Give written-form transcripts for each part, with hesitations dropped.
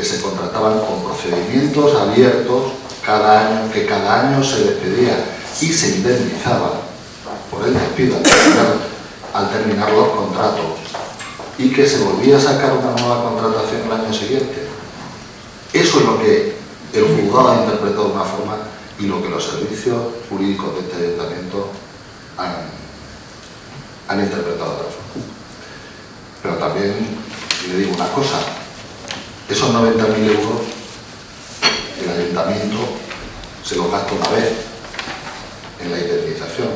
que se contrataban con procedimientos abiertos cada año, que cada año se despedía y se indemnizaba por el despido al terminar los contratos, y que se volvía a sacar una nueva contratación el año siguiente. Eso es lo que el juzgado ha interpretado de una forma y lo que los servicios jurídicos de este ayuntamiento han interpretado de otra forma. Pero también le digo una cosa, esos 90.000 euros el ayuntamiento se los gasta una vez en la indemnización.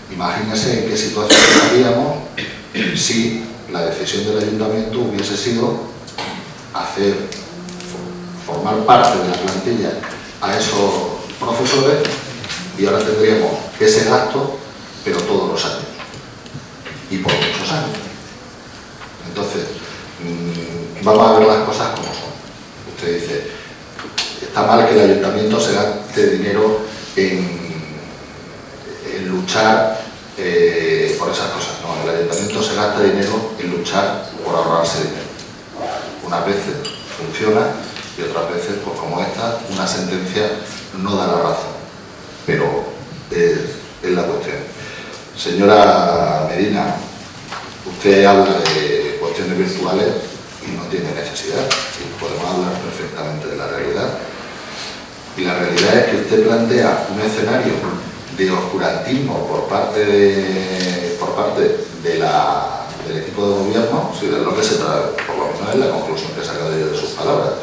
Imagínense en qué situación estaríamos si la decisión del ayuntamiento hubiese sido formar parte de la plantilla a esos profesores, y ahora tendríamos ese gasto, pero todos los años y por muchos años. Entonces, vamos a ver las cosas como son. Usted dice, está mal que el ayuntamiento se gaste dinero en luchar por esas cosas. No, el ayuntamiento se gasta dinero en luchar por ahorrarse dinero. Unas veces funciona y otras veces, pues como esta, una sentencia no da la razón. Pero es la cuestión. Señora Medina, usted habla de cuestiones virtuales y no tiene necesidad. Podemos hablar perfectamente de la realidad. Y la realidad es que usted plantea un escenario de oscurantismo por parte del equipo de gobierno, si de lo que se trata, por lo menos es la conclusión que he sacado yo de sus palabras,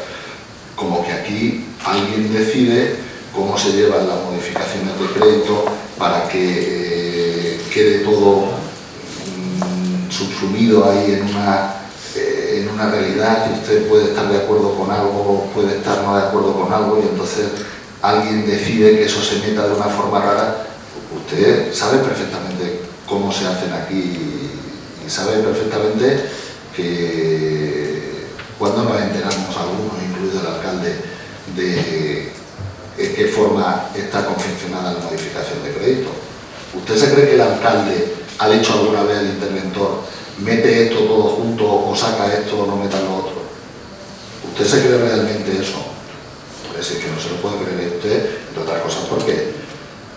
como que aquí alguien decide cómo se llevan las modificaciones de crédito para que quede todo subsumido ahí en una realidad, y usted puede estar de acuerdo con algo, puede estar no de acuerdo con algo, y entonces alguien decide que eso se meta de una forma rara. Usted sabe perfectamente cómo se hacen aquí y sabe perfectamente que cuando nos enteramos algunos, incluido el alcalde, de qué forma está confeccionada la modificación de crédito. ¿Usted se cree que el alcalde ha dicho alguna vez al interventor, mete esto todo junto o saca esto o no meta lo otro? ¿Usted se cree realmente eso? Pues es que no se lo puede creer usted, entre otras cosas porque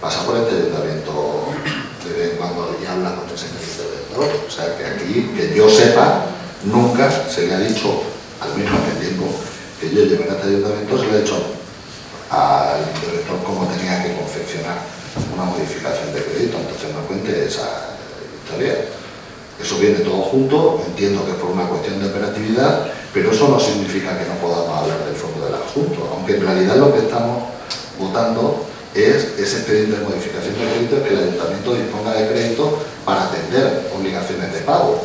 pasa por este ayuntamiento de vez en cuando y habla con el señor interventor. O sea, que aquí, que yo sepa, nunca se le ha dicho, al menos en el tiempo que yo llevé en este ayuntamiento, se le ha dicho al interventor cómo tenía que confeccionar una modificación de crédito. Entonces no cuente esa historia. Eso viene todo junto, entiendo que es por una cuestión de operatividad, pero eso no significa que no podamos hablar del fondo del asunto, aunque en realidad lo que estamos votando es ese expediente de modificación de crédito, que el ayuntamiento disponga de crédito para atender obligaciones de pago,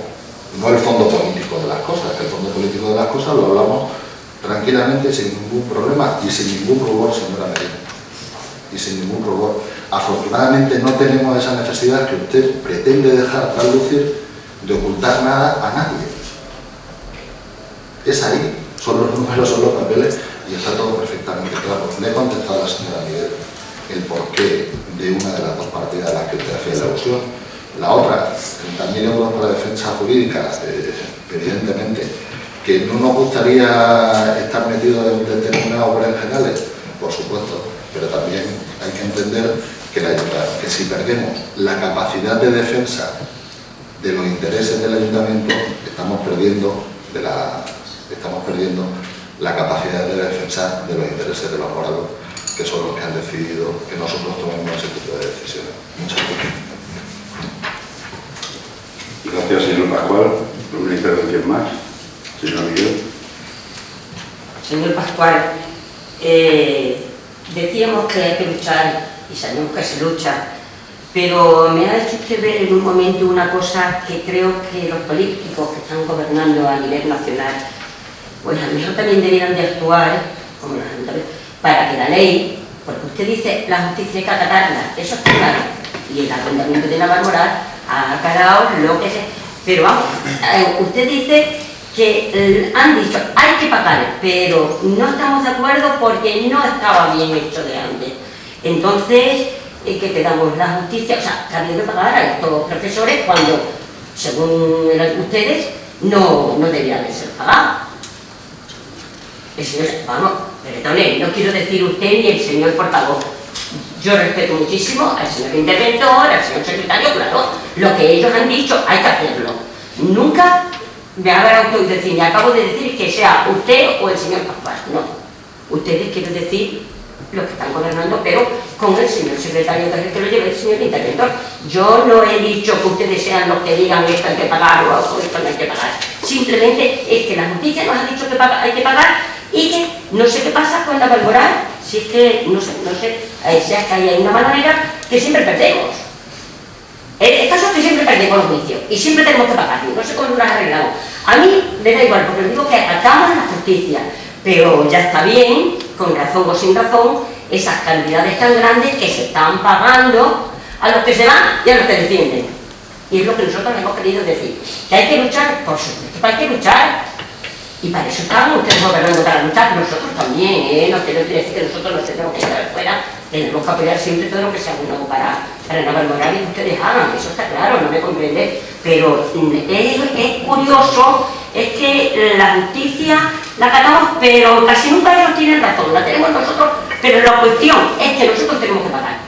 no el fondo político de las cosas. El fondo político de las cosas lo hablamos tranquilamente, sin ningún problema y sin ningún rubor, señora Medina, y sin ningún rubor. Afortunadamente no tenemos esa necesidad que usted pretende dejar traslucir de ocultar nada a nadie. Es ahí, son los números, son los papeles y está todo perfectamente claro. Le he contestado a la señora Miguel el porqué de una de las dos partidas a las que usted hacía la alusión. La otra, 30.000 euros para defensa jurídica, evidentemente, que no nos gustaría estar metidos en determinados berenjenales, por supuesto, pero también hay que entender que si perdemos la capacidad de defensa de los intereses del ayuntamiento, estamos perdiendo la capacidad de defensa de los intereses de los morados, que son los que han decidido que nosotros tomemos ese tipo de decisiones. Muchas gracias. Gracias, señor Pascual. ¿Una intervención más? Señor Miguel. Señor Pascual, decíamos que hay que luchar y sabemos que se lucha, pero me ha hecho usted ver en un momento una cosa que creo que los políticos que están gobernando a nivel nacional, pues a lo mejor también debieran de actuar, como los ayuntamientos, para que la ley, porque usted dice la justicia hay que acatarla, eso está claro, y el ayuntamiento de Navalmoral ha acatado lo que sea, pero vamos, usted dice que han dicho hay que pagar, pero no estamos de acuerdo porque no estaba bien hecho de antes. Entonces, que te damos la justicia, o sea, también que pagar a estos profesores cuando, según ustedes, no debían de ser pagados. el señor, vamos, perdone, no quiero decir usted ni el señor portavoz. Yo respeto muchísimo al señor interventor, al señor secretario, claro, lo que ellos han dicho hay que hacerlo. Nunca me habrá autodecir, me acabo de decir que sea usted o el señor Pascual, no. Ustedes quieren decir los que están gobernando, pero con el señor secretario que lo lleve el señor interventor. Yo no he dicho que ustedes sean los que digan esto hay que pagar o esto no hay que pagar. Simplemente es que la justicia nos ha dicho que hay que pagar y que no sé qué pasa con la Valmoral, si es que, no sé, sea que hay una manera que siempre perdemos. El caso es que siempre perdemos los juicios y siempre tenemos que pagar, no sé cómo lo has arreglado. A mí me da igual, porque les digo que atacamos a la justicia, pero ya está bien, con razón o sin razón, esas cantidades tan grandes que se están pagando a los que se van y a los que defienden. Y es lo que nosotros hemos querido decir, que hay que luchar, por supuesto, hay que luchar. Y para eso estaban ustedes gobernando, para luchar, nosotros también, no quiero decir que nosotros nos tenemos que quedar fuera, tenemos que apoyar siempre todo lo que sea bueno para no Valmoral y que ustedes hagan, eso está claro, no me comprende, pero es curioso, es que la justicia la acatamos, pero casi nunca ellos tienen razón, la tenemos nosotros, pero la cuestión es que nosotros tenemos que pagar.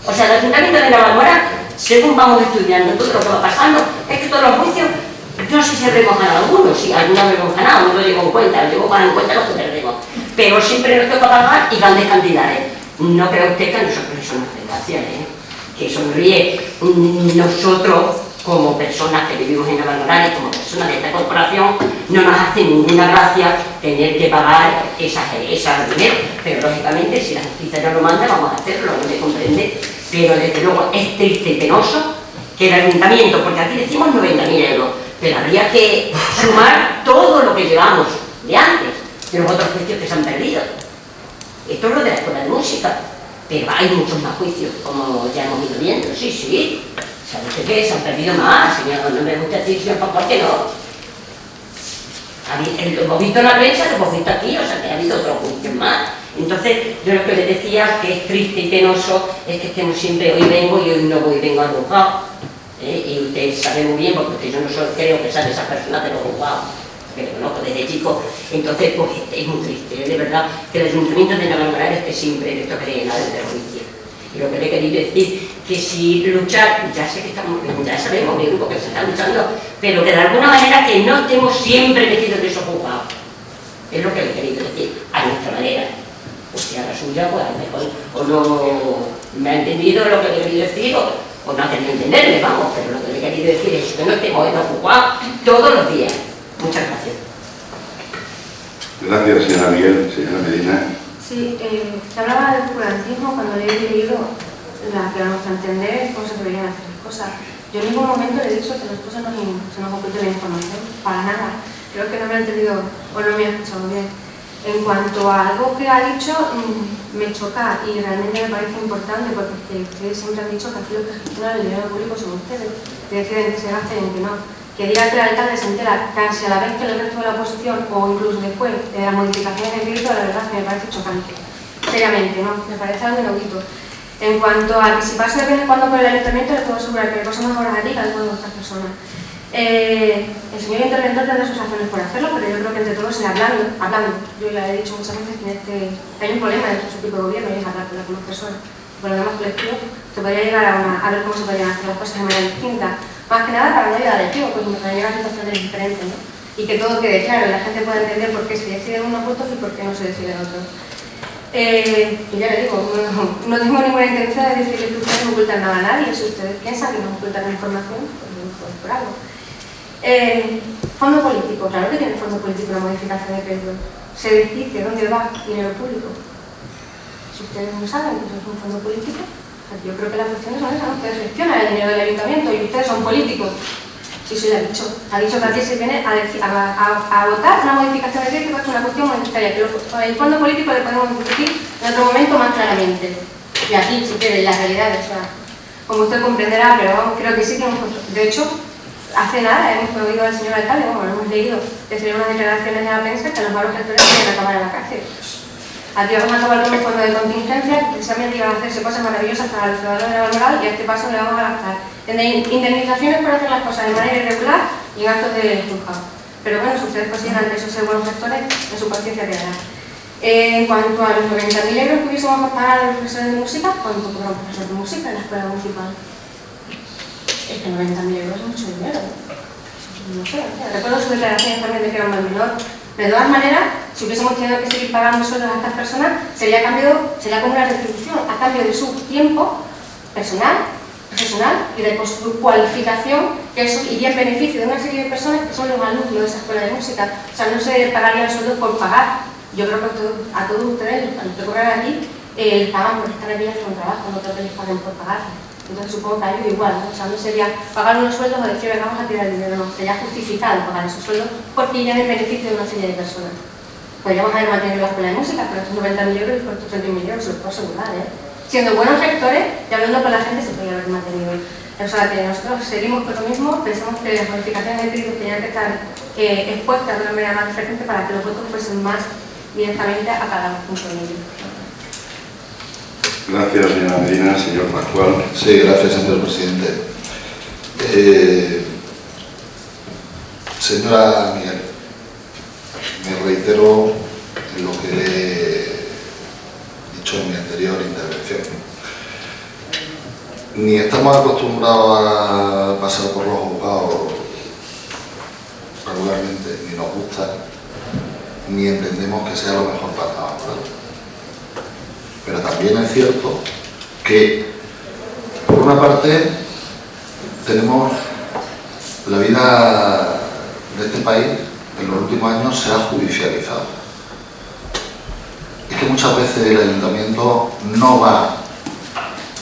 O sea, el Ayuntamiento de Valmoral, según vamos estudiando todo lo que va pasando, es que todos los juicios, no sé si habremos ganado algunos, si algunos habremos ganado, no lo llevo en cuenta, lo llevo en cuenta lo que perdemos, pero siempre nos toca pagar y grandes cantidades. No creo usted que a nosotros eso nos hace gracia, que sonríe. Nosotros, como personas que vivimos en Valmoral y como personas de esta corporación, no nos hace ninguna gracia tener que pagar esas dinero, pero lógicamente si la justicia no lo manda vamos a hacerlo, no me comprende, pero desde luego es triste y penoso que el ayuntamiento, porque aquí decimos 90.000 euros, pero habría que sumar todo lo que llevamos de antes, de los otros juicios que se han perdido. Esto es lo de la escuela de música, pero hay muchos más juicios, como ya hemos ido viendo, sí. ¿Sabe usted qué? Se han perdido más, señor, no me gusta decir, señor, ¿por qué no? Lo hemos visto en la prensa, lo hemos visto aquí, o sea que ha habido otros juicios más. Entonces, yo lo que le decía, que es triste y penoso, es que estemos siempre, hoy vengo y hoy no voy, vengo al juzgado. Y usted sabe muy bien, porque yo no creo que sea de esas personas de los juzgados, que lo conozco desde chico, entonces pues es muy triste, de verdad, que el Ayuntamiento de Valmoral esté siempre en esto que viene del juicio. Y lo que le he querido decir, que si luchar, ya sé que estamos, ya sabemos mi grupo que se está luchando, pero que de alguna manera que no estemos siempre metidos en esos juzgados. Es lo que le he querido decir, a nuestra manera. Pues si a la suya, pues a lo mejor, o no me ha entendido lo que le he querido decir, o no ha querido entenderme, vamos, pero lo que le he querido decir es que no estemos en los juzgados todos los días. Muchas gracias. Gracias, señora Miguel. Señora Medina. Sí, se hablaba del oscurantismo cuando le he leído la que a nuestro entender cómo se deberían hacer las cosas. Yo en ningún momento le he dicho que las cosas se nos oculte la información, para nada. Creo que no me ha entendido o no me ha escuchado bien. En cuanto a algo que ha dicho, me choca y realmente me parece importante porque ustedes siempre han dicho que aquí lo que gestiona el dinero público son ustedes, que deciden que se gaste y en que no. Que diga que el alcalde se entera casi a la vez que el resto de la oposición o incluso después de las modificaciones de crédito, la verdad que me parece chocante. Seriamente, ¿no? Me parece algo inaudito. En cuanto a que si pasa de vez en cuando por el ayuntamiento, les puedo asegurar que le pasa más horas a ti que a alguna de otras personas. El señor interventor tendrá sus razones por hacerlo, pero yo creo que entre todos, hablando. Yo ya he dicho muchas veces que hay un problema dentro de su tipo de gobierno y es hablar con las demás personas. Por lo demás colectivo, se podría llegar a ver cómo se podrían hacer las cosas de manera distinta. Más que nada para no llegar al equipo, porque para llegar a situaciones diferentes, ¿no? Y que todo quede claro y la gente pueda entender por qué se deciden unos votos y por qué no se deciden otros. Y ya le digo, no tengo ninguna intención de decirle que ustedes no ocultan nada a nadie. Si ustedes piensan que no ocultan la información, pues por algo. Fondo político, claro que tiene fondo político la modificación de crédito. Se dice dónde va dinero público. Si ustedes no saben que eso es un fondo político, yo creo que la cuestión es esa, ustedes gestionan el dinero del ayuntamiento y ustedes son políticos. Sí, se lo ha dicho. Ha dicho que aquí se viene a votar una modificación de crédito que es una cuestión monetaria, pero el fondo político le podemos discutir en otro momento más claramente. Y aquí, si quiere, la realidad, o sea, como usted comprenderá, pero vamos, creo que sí que hemos... De hecho, hace nada hemos oído al señor alcalde, bueno, lo hemos leído, decir unas declaraciones de la prensa que los malos gestores quieren acabar en la cárcel. Aquí vamos a acabar con un fondo de contingencia, precisamente iban a hacerse cosas maravillosas para los ciudadanos de Valmoral y a este paso le vamos a gastar en indemnizaciones por hacer las cosas de manera irregular y gastos de juzgado. Pero bueno, si ustedes consideran que eso ser buenos gestores, en su conciencia quedará. En cuanto a los 90.000 euros que hubiésemos pagado a los profesores de música, ¿cuánto cobra un profesor de música en la escuela municipal? Es que 90.000 euros es mucho dinero, no sé, recuerdo sus declaraciones también de que era un mal menor. De todas maneras, si hubiésemos tenido que seguir pagando sueldos a estas personas, sería como una retribución a cambio de su tiempo personal, profesional y de su cualificación, que eso iría en beneficio de una serie de personas que son los alumnos de esa escuela de música. O sea, no se pagaría el sueldo por pagar. Yo creo que a todos ustedes, a los que cobran aquí, les pagan por estar aquí y hacer un trabajo, no creo que les paguen por pagar. Entonces supongo que a ellos igual, ¿no? O sea, no sería pagar unos sueldos o decir, vamos a tirar el dinero, no, sería justificado pagar esos sueldos porque irían en beneficio de una serie de personas. Podríamos haber mantenido la escuela de música, pero estos 90.000 euros y por estos 31.000 euros, se lo puedo asegurar, ¿eh? Siendo buenos gestores y hablando con la gente, se podría haber mantenido. O sea, que nosotros seguimos con lo mismo, pensamos que las modificaciones de créditos tenían que estar expuestas de una manera más frecuente para que los votos fuesen más directamente a cada punto de ellos. Gracias, señora Medina. Señor Pascual. Sí, gracias, señor presidente. Señora Miguel, me reitero en lo que he dicho en mi anterior intervención. Ni estamos acostumbrados a pasar por los juzgados regularmente, ni nos gusta, ni entendemos que sea lo mejor para nada, ¿verdad? Pero también es cierto que, por una parte, tenemos la vida de este país, en los últimos años se ha judicializado. Es que muchas veces el ayuntamiento no va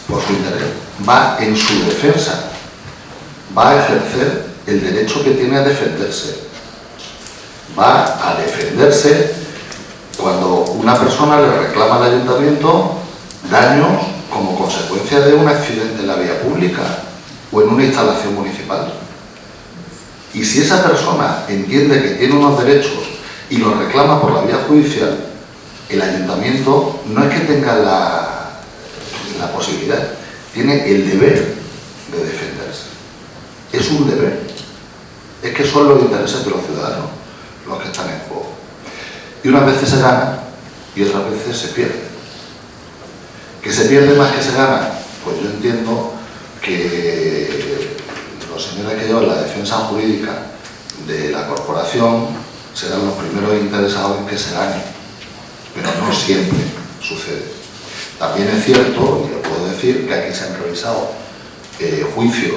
por su interés, va en su defensa, va a ejercer el derecho que tiene a defenderse, va a defenderse cuando una persona le reclama al ayuntamiento daños como consecuencia de un accidente en la vía pública o en una instalación municipal. Y si esa persona entiende que tiene unos derechos y los reclama por la vía judicial, el ayuntamiento no es que tenga la posibilidad, tiene el deber de defenderse. Es un deber. Es que son los intereses de los ciudadanos los que están en juego. Y unas veces se gana y otras veces se pierde. ¿Que se pierde más que se gana? Pues yo entiendo que los señores que llevan la defensa jurídica de la corporación serán los primeros interesados en que se gane, pero no siempre sucede. También es cierto, y lo puedo decir, que aquí se han revisado juicios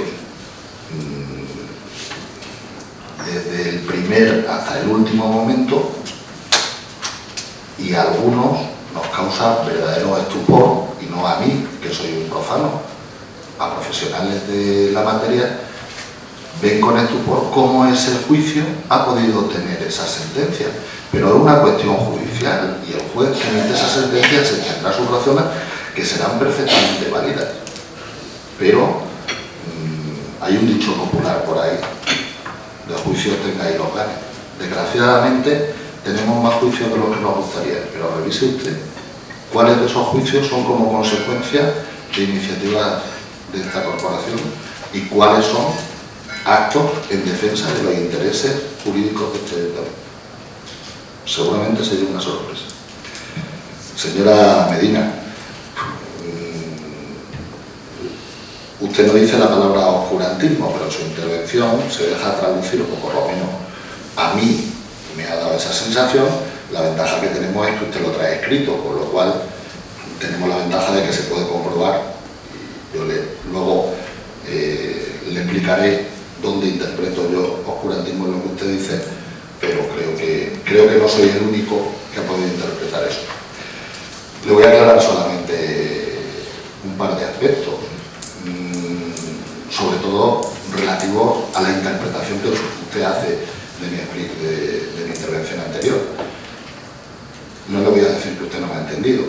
desde el primer hasta el último momento, y a algunos nos causa verdadero estupor, y no a mí, que soy un profano, a profesionales de la materia, ven con estupor cómo ese juicio ha podido tener esa sentencia. Pero es una cuestión judicial y el juez que emite esa sentencia se tendrá sus razones que serán perfectamente válidas. Pero hay un dicho popular por ahí, de juicios tenga y los gane. Desgraciadamente tenemos más juicios de lo que nos gustaría, pero revise usted cuáles de esos juicios son como consecuencia de iniciativas de esta corporación y cuáles son actos en defensa de los intereses jurídicos de este ayuntamiento. Seguramente sería una sorpresa. Señora Medina, usted no dice la palabra oscurantismo, pero en su intervención se deja traducir, o por lo menos a mí me ha dado esa sensación. La ventaja que tenemos es que usted lo trae escrito, con lo cual tenemos la ventaja de que se puede comprobar. Yo luego le explicaré dónde interpreto yo oscurantismo en lo que usted dice, pero creo que no soy el único que ha podido interpretar eso. Le voy a aclarar solamente un par de aspectos, sobre todo relativo a la interpretación que usted hace de mi intervención anterior. No le voy a decir que usted no me ha entendido,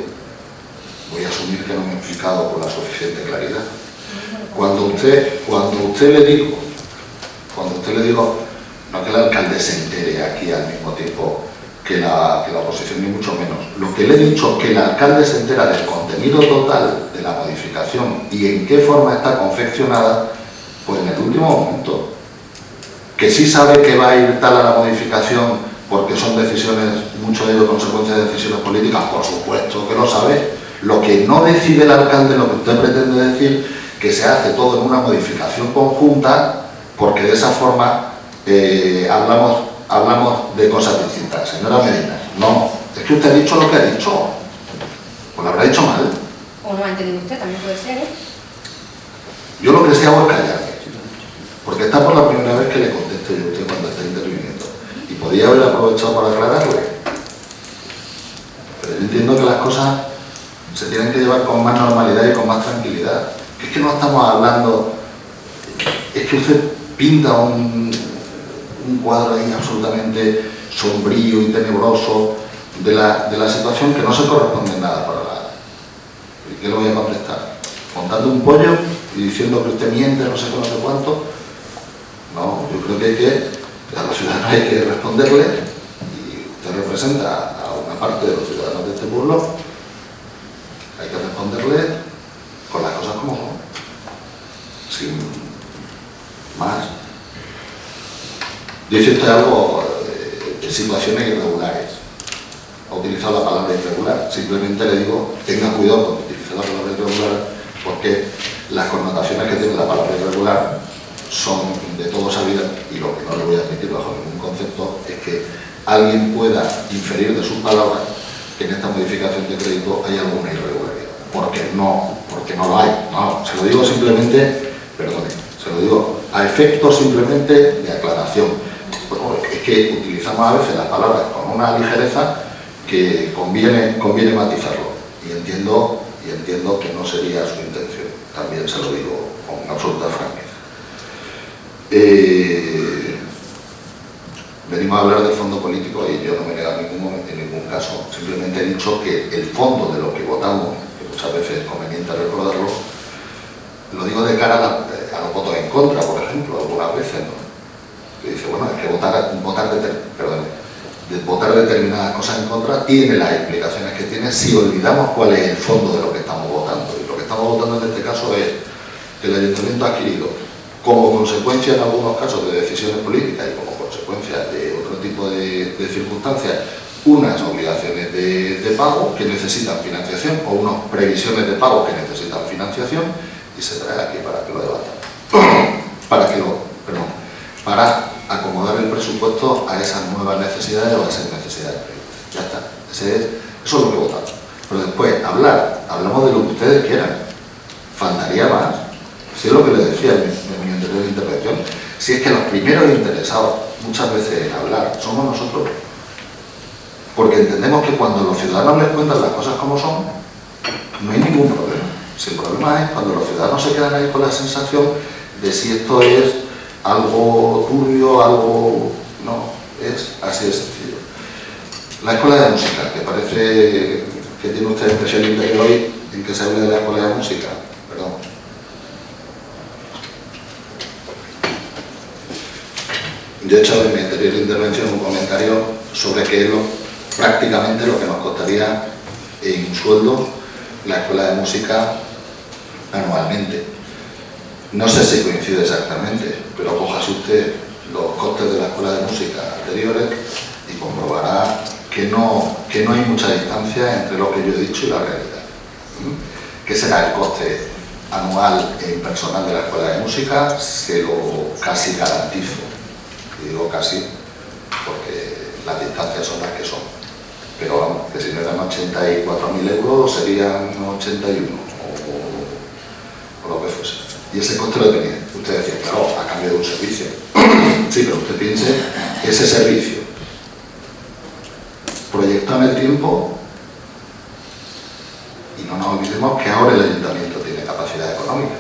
voy a asumir que no me he explicado con la suficiente claridad. Cuando usted le digo, no que el alcalde se entere aquí al mismo tiempo que la oposición, ni mucho menos. Lo que le he dicho, que el alcalde se entera del contenido total de la modificación y en qué forma está confeccionada, pues en el último momento. que sí sabe que va a ir tal a la modificación porque son decisiones, mucho de ello consecuencia de decisiones políticas, por supuesto que lo sabe. Lo que no decide el alcalde, lo que usted pretende decir, que se hace todo en una modificación conjunta, porque de esa forma hablamos de cosas distintas. Señora Medina, no, es que usted ha dicho lo que ha dicho, pues lo habrá dicho mal. O no ha entendido usted, también puede ser, ¿eh? Yo lo que sé hago es callarme, porque está por la primera vez que le contesto yo a usted cuando está interviniendo, y podía haber aprovechado para aclararle, pero yo entiendo que las cosas se tienen que llevar con más normalidad y con más tranquilidad. Que es que no estamos hablando, es que usted pinta un cuadro ahí absolutamente sombrío y tenebroso de la situación que no se corresponde en nada para nada. ¿Y qué le voy a contestar? Montando un pollo y diciendo que usted miente, no sé qué, no sé cuánto. No, yo creo que hay que, a los ciudadanos hay que responderle, y usted representa a una parte de los ciudadanos de este pueblo, hay que responderle con las cosas como son, sin más. Dice usted algo de situaciones irregulares. Ha utilizado la palabra irregular. Simplemente le digo, tenga cuidado con utilizar la palabra irregular, porque las connotaciones que tiene la palabra irregular son de todo sabidas, y lo que no le voy a admitir bajo ningún concepto es que alguien pueda inferir de sus palabras que en esta modificación de crédito hay alguna irregularidad. Porque no lo hay. No, se lo digo simplemente, perdone, se lo digo a efectos simplemente de aclaración. Bueno, es que utilizamos a veces las palabras con una ligereza que conviene matizarlo, y entiendo que no sería su intención. También se lo digo con absoluta franqueza. Venimos a hablar del fondo político y yo no me he negado en ningún caso. Simplemente he dicho que el fondo de lo que votamos, que muchas veces es conveniente recordarlo, lo digo de cara a los votos en contra, por ejemplo, algunas veces, ¿no? Que dice, bueno, es que votar determinadas cosas en contra tiene las implicaciones que tiene si olvidamos cuál es el fondo de lo que estamos votando. Y lo que estamos votando en este caso es que el Ayuntamiento ha adquirido, como consecuencia en algunos casos de decisiones políticas y como consecuencia de otro tipo de circunstancias, unas obligaciones de pago que necesitan financiación, o unas previsiones de pago que necesitan financiación, y se trae aquí para que lo debatan. Para acomodar el presupuesto a esas nuevas necesidades o a esas necesidades previstas. Ya está. Eso es lo que votamos. Pero después, hablamos de lo que ustedes quieran. Faltaría más. Si es lo que les decía en mi anterior intervención, si es que los primeros interesados muchas veces en hablar somos nosotros, porque entendemos que cuando los ciudadanos les cuentan las cosas como son, no hay ningún problema. Si el problema es cuando los ciudadanos se quedan ahí con la sensación de si esto es algo turbio, algo... No, es así de sencillo. La Escuela de Música, que parece que tiene usted especial interés hoy en que se hable de la Escuela de Música, perdón. Yo he hecho en mi anterior intervención un comentario sobre qué es prácticamente lo que nos costaría en sueldo la Escuela de Música anualmente. No sé si coincide exactamente, pero cójase usted los costes de la Escuela de Música anteriores y comprobará que no hay mucha distancia entre lo que yo he dicho y la realidad. ¿Qué será el coste anual en personal de la Escuela de Música? Se lo casi garantizo. Y digo casi porque las distancias son las que son. Pero vamos, que si no eran 84.000 euros serían 81 o lo que fuese. Y ese coste lo tenía. Usted decía, claro, a cambio de un servicio. Sí, pero usted piense ese servicio proyectado en el tiempo, y no nos olvidemos que ahora el Ayuntamiento tiene capacidad económica,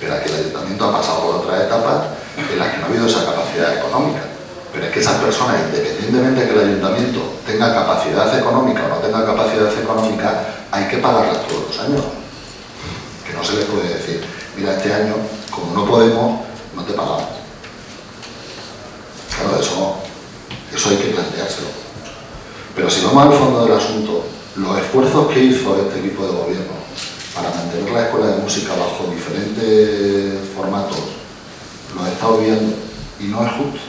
pero aquí el Ayuntamiento ha pasado por otras etapas en las que no ha habido esa capacidad económica. Pero es que esas personas, independientemente de que el Ayuntamiento tenga capacidad económica o no tenga capacidad económica, hay que pagarlas todos los años. Que no se les puede decir, mira, este año, como no podemos, no te pagamos. Claro, eso hay que planteárselo. Pero si vamos al fondo del asunto, los esfuerzos que hizo este equipo de gobierno para mantener la Escuela de Música bajo diferentes formatos, los he estado viendo. y no es justo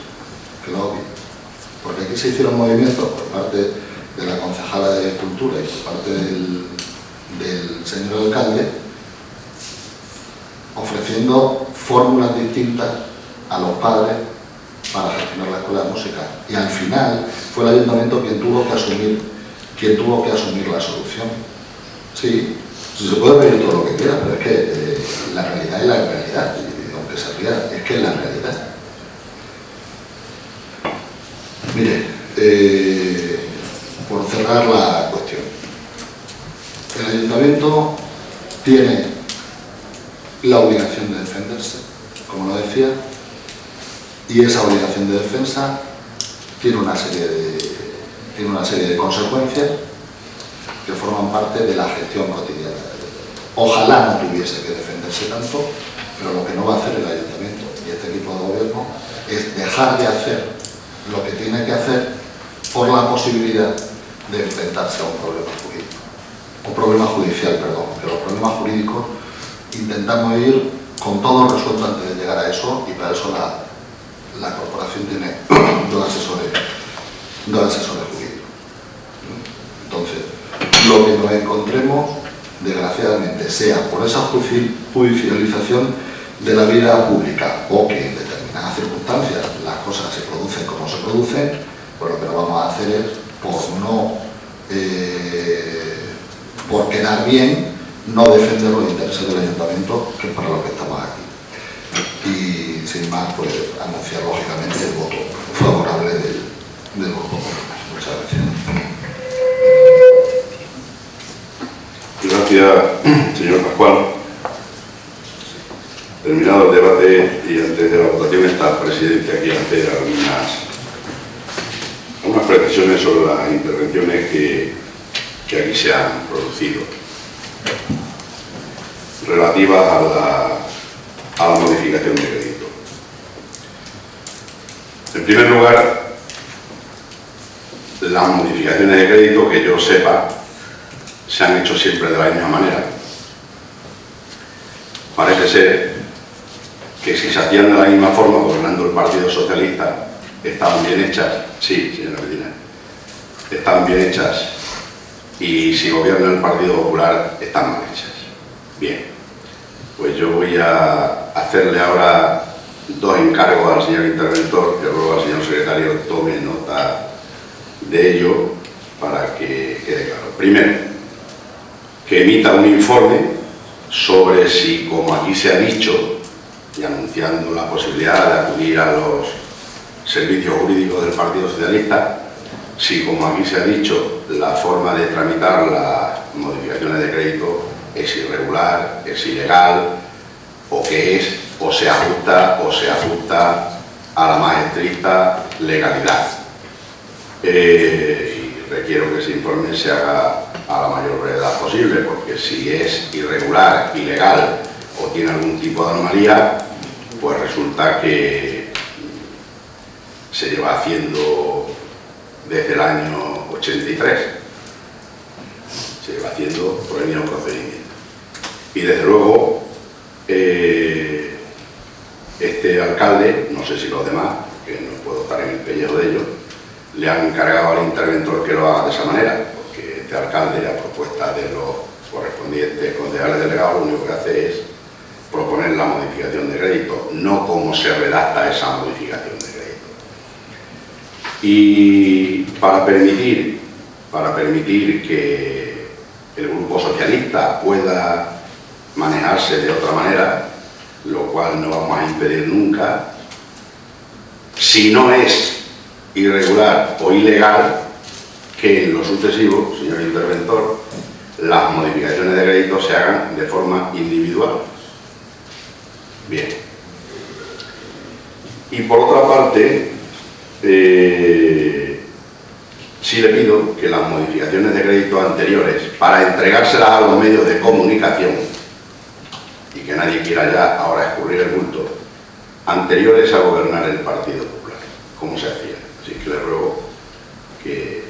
que lo obvien, porque aquí se hicieron movimientos por parte de la concejala de Cultura y por parte del señor alcalde, ofreciendo fórmulas distintas a los padres para gestionar la escuela de música, y al final fue el ayuntamiento quien tuvo que asumir la solución. Sí, se puede pedir todo lo que quiera, pero es que la realidad es la realidad, y aunque se ría, es que es la realidad. Mire, por cerrar la cuestión, el ayuntamiento tiene la obligación de defenderse, como lo decía, y esa obligación de defensa tiene una serie de consecuencias que forman parte de la gestión cotidiana. Ojalá no tuviese que defenderse tanto, pero lo que no va a hacer el ayuntamiento y este equipo de gobierno es dejar de hacer lo que tiene que hacer por la posibilidad de enfrentarse a un problema jurídico. Un problema judicial, perdón, que los problemas jurídicos intentamos ir con todo resuelto antes de llegar a eso, y para eso la corporación tiene dos asesores jurídicos. Entonces, lo que nos encontremos, desgraciadamente, sea por esa judicialización de la vida pública, o que en determinadas circunstancias las cosas se producen como se producen, pues lo que no vamos a hacer es, por quedar bien, no defender los intereses del ayuntamiento, que es para lo que estamos aquí. Y sin más, pues anunciar lógicamente el voto favorable del grupo. Muchas gracias. Gracias, señor Pascual. Terminado el debate y antes de la votación, está el presidente aquí a hacer algunas precisiones sobre las intervenciones que aquí se han producido, relativas a la modificación de crédito. En primer lugar, las modificaciones de crédito, que yo sepa, se han hecho siempre de la misma manera. Parece ser que si se hacían de la misma forma, gobernando el Partido Socialista, estaban bien hechas. Sí, señora Medina, estaban bien hechas, y si gobierna el Partido Popular, están mal hechas. Bien, pues yo voy a hacerle ahora dos encargos al señor interventor, que luego al señor secretario tome nota de ello para que quede claro. Primero, que emita un informe sobre si, como aquí se ha dicho, y anunciando la posibilidad de acudir a los servicios jurídicos del Partido Socialista, si, como aquí se ha dicho, la forma de tramitar las modificaciones de crédito es irregular, es ilegal, o que es, o se ajusta a la más estricta legalidad. Y requiero que ese informe se haga a la mayor brevedad posible, porque si es irregular, ilegal o tiene algún tipo de anomalía, pues resulta que se lleva haciendo desde el año 83, se lleva haciendo por el mismo procedimiento. Y desde luego, este alcalde, no sé si los demás, que no puedo estar en el pellejo de ellos, le han encargado al interventor que lo haga de esa manera, porque este alcalde, a propuesta de los correspondientes concejales delegados, lo único que hace es proponer la modificación de crédito, no cómo se redacta esa modificación de crédito. Y para permitir que el Grupo Socialista pueda manejarse de otra manera, lo cual no vamos a impedir nunca, si no es irregular o ilegal, que en lo sucesivo, señor interventor, las modificaciones de crédito se hagan de forma individual. Bien. Y por otra parte, sí le pido que las modificaciones de crédito anteriores, para entregárselas a los medios de comunicación, y que nadie quiera ya ahora escurrir el bulto, anteriores a gobernar el Partido Popular, como se hacía. Así que le ruego que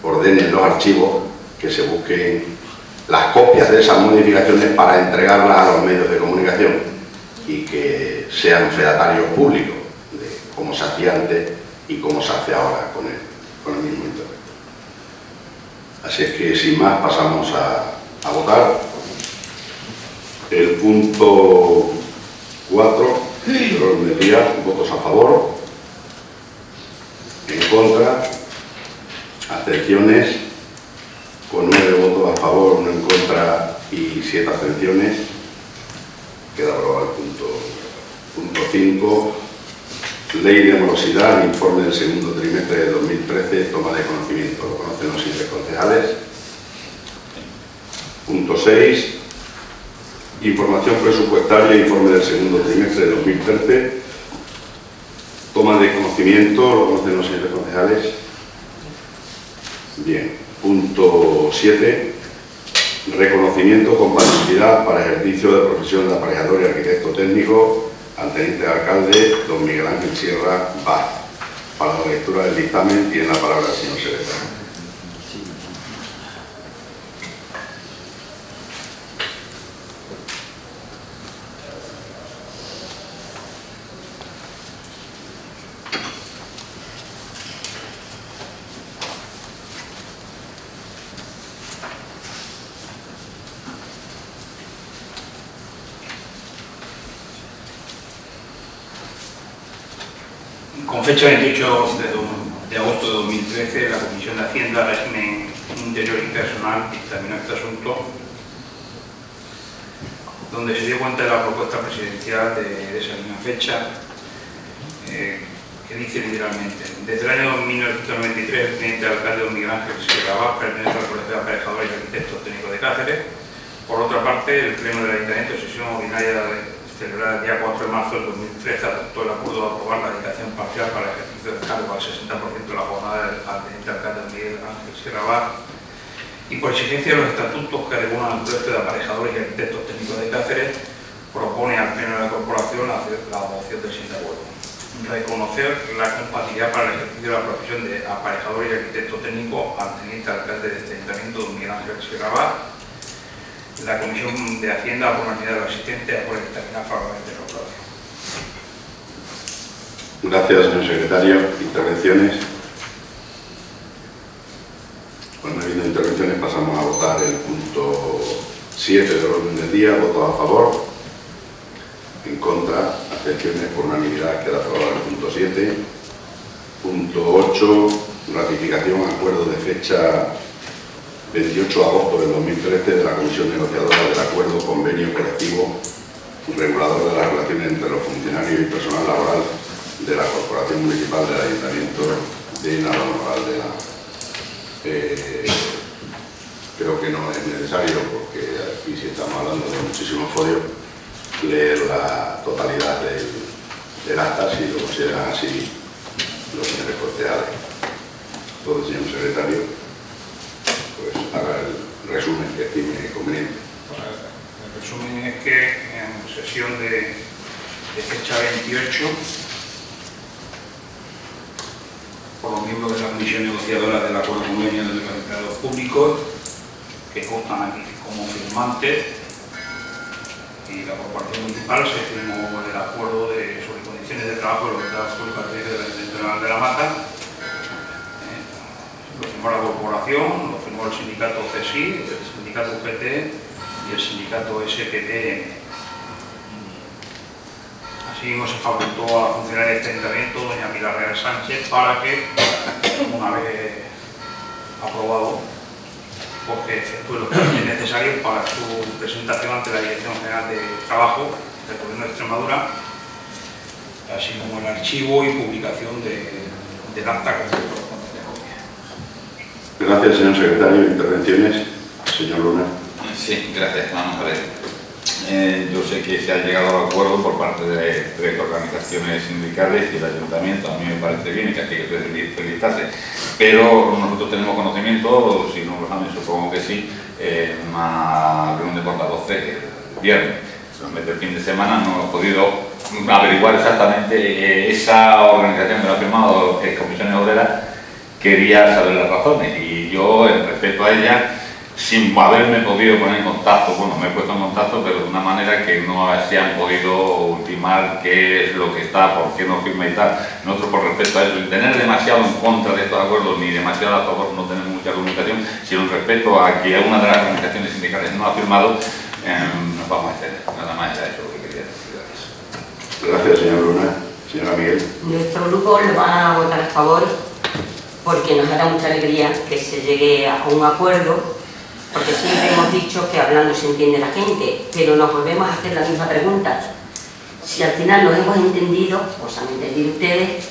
ordenen los archivos, que se busquen las copias de esas modificaciones para entregarlas a los medios de comunicación y que sean fedatarios públicos como se hacía antes y como se hace ahora con el mismo interventor. Así es que, sin más, pasamos a votar. El punto 4 del orden del día, votos a favor, en contra, abstenciones, con 9 votos a favor, 1 en contra y 7 abstenciones. Queda aprobado el punto 5. Ley de morosidad, informe del segundo trimestre de 2013, toma de conocimiento. Lo conocen los siguientes concejales. Punto 6. Información presupuestaria, informe del segundo trimestre de 2013, toma de conocimiento. Lo conocen los siguientes concejales. Bien. Punto 7. Reconocimiento, compatibilidad para ejercicio de profesión de aparejador y arquitecto técnico al teniente alcalde don Miguel Ángel Sierra Vaz. Para la lectura del dictamen tiene la palabra el señor secretario. Con fecha 28 de agosto de 2013, la Comisión de Hacienda, Régimen Interior y Personal dictaminó este asunto, donde se dio cuenta de la propuesta presidencial de esa misma fecha, que dice literalmente: desde el año 1993, el teniente alcalde don Miguel Ángel Sierra Vaz pertenece al Colegio de Aparejadores y Arquitectos Técnicos de Cáceres. Por otra parte, el Pleno del Ayuntamiento, sesión ordinaria celebrada el día 4 de marzo del 2013, adoptó el acuerdo de aprobar la dedicación parcial para el ejercicio del cargo al 60% de la jornada al teniente alcalde Miguel Ángel Sierra Vaz, y por exigencia de los estatutos que regulan el Colegio de Aparejadores y Arquitectos Técnicos de Cáceres, propone al Pleno de la Corporación la adopción del siguiente acuerdo: reconocer la compatibilidad para el ejercicio de la profesión de aparejador y arquitecto técnico al teniente alcalde de este ayuntamiento, don Miguel Ángel Sierra Vaz. La Comisión de Hacienda, por unanimidad de los asistentes, aprueba determinar favorablemente la aprobación. Gracias, señor secretario. ¿Intervenciones? Bueno, no habiendo intervenciones, pasamos a votar el punto 7 del orden del día. ¿Votos a favor? En contra, abstenciones, por unanimidad, queda aprobado el punto 7. Punto 8, ratificación, acuerdo de fecha 28 de agosto del 2013 de la Comisión Negociadora del Acuerdo Convenio Colectivo Regulador de las Relaciones entre los funcionarios y personal laboral de la Corporación Municipal del Ayuntamiento de Navalmoral. Creo que no es necesario, porque aquí sí estamos hablando de muchísimos folios, leer la totalidad del acta, si lo consideran así los señores concejales. Todo, señor secretario, pues haga el resumen que estime conveniente. Pues el resumen es que en sesión de fecha 28, por los miembros de la Comisión Negociadora del Acuerdo Convenio de los Empleados Públicos, que constan aquí como firmantes, y la Corporación Municipal, se firmó el acuerdo sobre condiciones de trabajo de los empleados públicos del Ayuntamiento de La Mata. Lo firmó la Corporación, lo firmó el sindicato CSI, el sindicato UGT y el sindicato SPT. Así mismo se facultó a la funcionaria de este ayuntamiento, doña Pilar Real Sánchez, para que, una vez aprobado, porque efectúe los trámites necesarios para su presentación ante la Dirección General de Trabajo del Gobierno de Extremadura, así como el archivo y publicación del acta correspondiente. Gracias, señor secretario. ¿Intervenciones? Señor Luna. Sí, gracias. Vamos a ver. Yo sé que se ha llegado al acuerdo por parte de 3 organizaciones sindicales y el ayuntamiento. A mí me parece bien y que hay que felicitarse. Pero nosotros tenemos conocimiento, si no lo saben, supongo que sí, una reunión de portavoces el viernes. Solamente el fin de semana no hemos podido averiguar exactamente esa organización que lo ha firmado, Comisiones Obreras, quería saber las razones, y yo, respecto a ella, sin haberme podido poner en contacto. Bueno, me he puesto en contacto, pero de una manera que no se han podido ultimar qué es lo que está, por qué no firma y tal. Nosotros, por respecto a eso, sin tener demasiado en contra de estos acuerdos ni demasiado a favor, no tenemos mucha comunicación, sino respecto a que una de las organizaciones sindicales no ha firmado, nos vamos a extender. Nada más era eso lo que quería decir. Gracias, señor Luna. Señora Miguel. Nuestro grupo lo va a votar a favor porque nos hará mucha alegría que se llegue a un acuerdo, porque siempre hemos dicho que hablando se entiende la gente, pero nos volvemos a hacer la misma pregunta. Si al final nos hemos entendido, os han entendido ustedes,